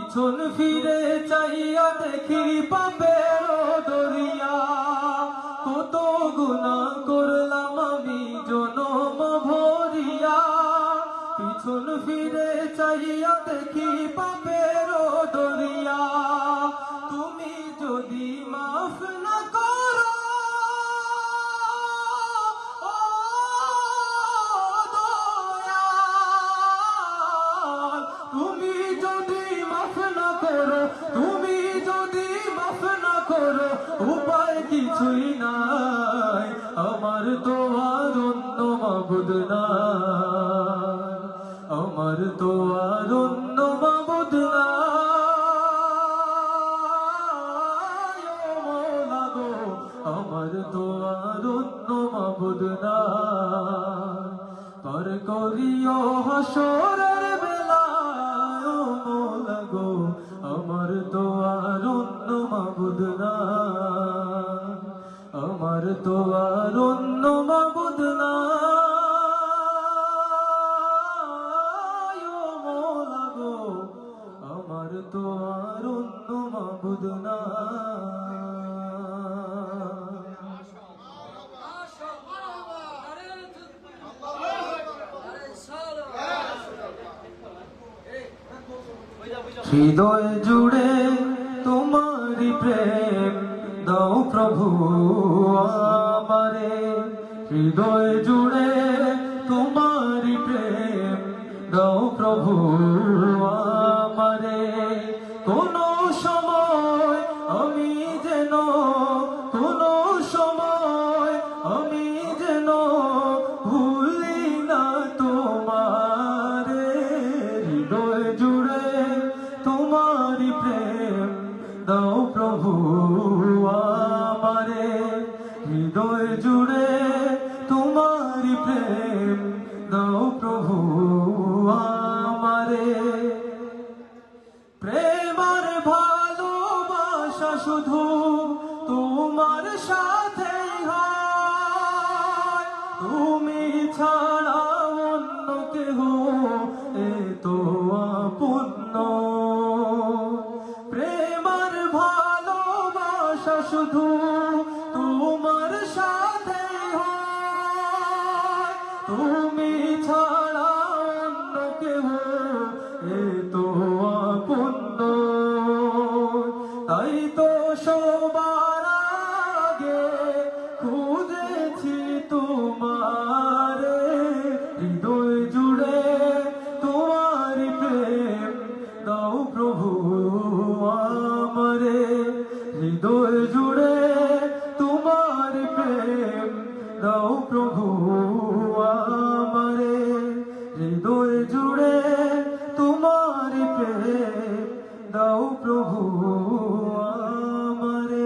পিছন ফিরে চাইয়া দেখি পাপের দরিয়া, কত গুনাহ করলাম আমি জনম ভরিয়া। পিছন ফিরে চাইয়া দেখি পাপের দরিয়া, তুমি যদি মাফ না করো ও দয়াল, তুমি যদি মাফ না করো, তুমি যদি মাফ না করো, উপায় কিছুই নাই, আমার তো আর অন্য মাবুদ নাই, আমার তো আর অন্য মাবুদ নাই। ও মওলা গো, আমার তো আর অন্য মাবুদ নাই, পার করিও হাসরের বেলায়। ও মওলা গো, আমার তো আর অন্য মাবুদ নাই, আমার তো আর অন্য মাবুদ নাই। ও মওলা গো, আমার তো আর অন্য মাবুদ নাই। হৃদয় জুড়ে তোমারি প্রেম দাও প্রভু আমারে, হৃদয় জুড়ে তোমারি প্রেম দাও প্রভু আমারে। কোনো সময় আমি যেন, কোনো সময় আমি যেন ভুলি না তোমারে, হৃদয় জুড়ে তোমারি প্রেম দাও প্রভু আমারে, হৃদয় জুড়ে তোমারি প্রেম দাও প্রভু আমারে। প্রেম আর ভালোবাসা শুধু তোমার সাথেই হয়, তুমি ছাড়া অন্য কেহ এ তো আপন নয়। প্রেম আর ভালোবাসা শুধু তোমার সাথেই হয়, তুমি ছাড়া অন্য কেহ এ তো আপন নয়। তাই তো সবার আগে খুঁজেছি তোমারে, হৃদয় জুড়ে তোমারি প্রেম দাও প্রভু আমারে, হৃদয় জুড়ে তোমারি প্রেম দাও প্রভু আমারে, হৃদয় জুড়ে তোমারি প্রেম দাও প্রভু আমারে।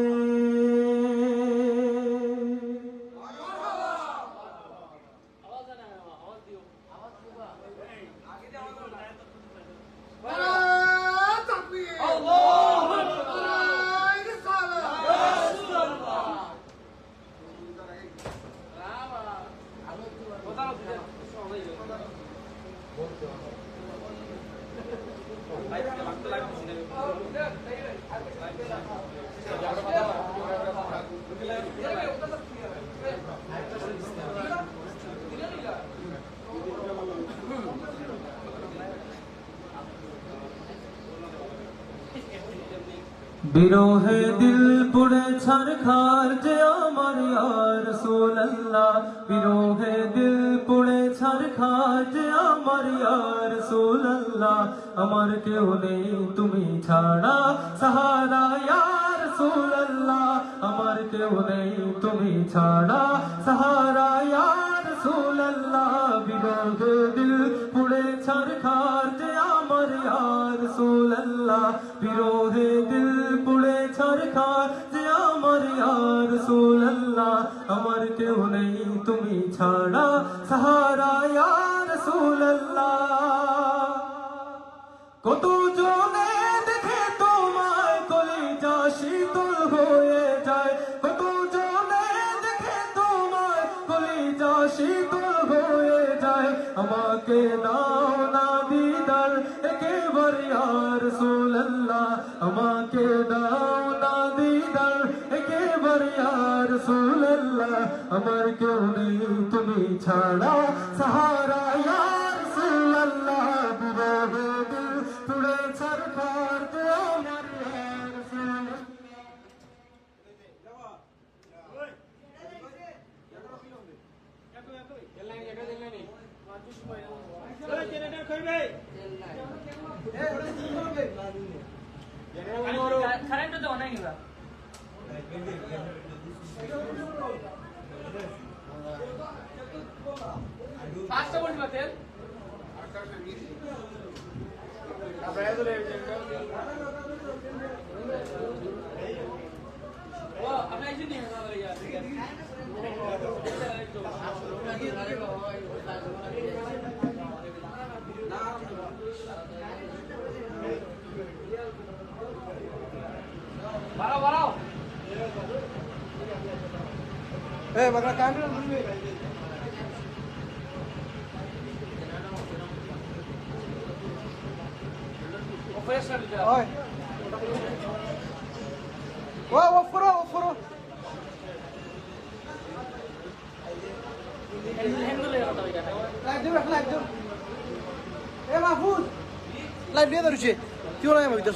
বিরহে দিল পুড়ে ছারখার যে আমার ইয়া রাসূলুল্লাহ, বিরহে দিল পুড়ে ছারখার যে আমার ইয়া রাসূলুল্লাহ। আমার কেউ নেই তুমি ছাড়া সাহারা ইয়া রাসূলুল্লাহ, আমার কেউ নেই তুমি ছাড়া সাহারা ইয়া রাসূলুল্লাহ। বিরহে দিল পুড়ে ছারখার যে আমার ইয়া রাসূলুল্লাহ, বিরহে দিল পুড়ে ছারখার যে আমার ইয়া রাসূলুল্লাহ। আমার কেউ নেই তুমি ছাড়া সাহারা ইয়া রাসূলুল্লাহ। কত জনে দেখে তোমায় কলিজা শীতল হয়ে যায়, কত জনে দেখে তোমায় কলিজা শীতল হয়ে যায়। আমাকে দাও না দিদার একেবারে ইয়া রাসূলুল্লাহ, আমাকে দাও না দিদার একেবারে ইয়া রাসূলুল্লাহ আমার কেউ নেই তুমি ছাড়া সাহারা ইয়া রাসূলুল্লাহ বিরহে দিল পুড়ে ছারখার গো আমার ইয়া রাসূলুল্লাহ কারেন্ট তো অনেক নিবা ফাস্ট বলবা তেল আপনারা তো ও আপনি এসে নিয়ে না ইয়া ঠিক আছে বাড়াও Eh, bakal kamera dulu. Operation dia. Oi. Wah, wafuro. Handle ya kata dia. Live dulu. Eh, Mahfuz. Live dia terus. Tiada yang mau kita.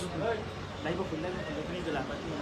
Live full live.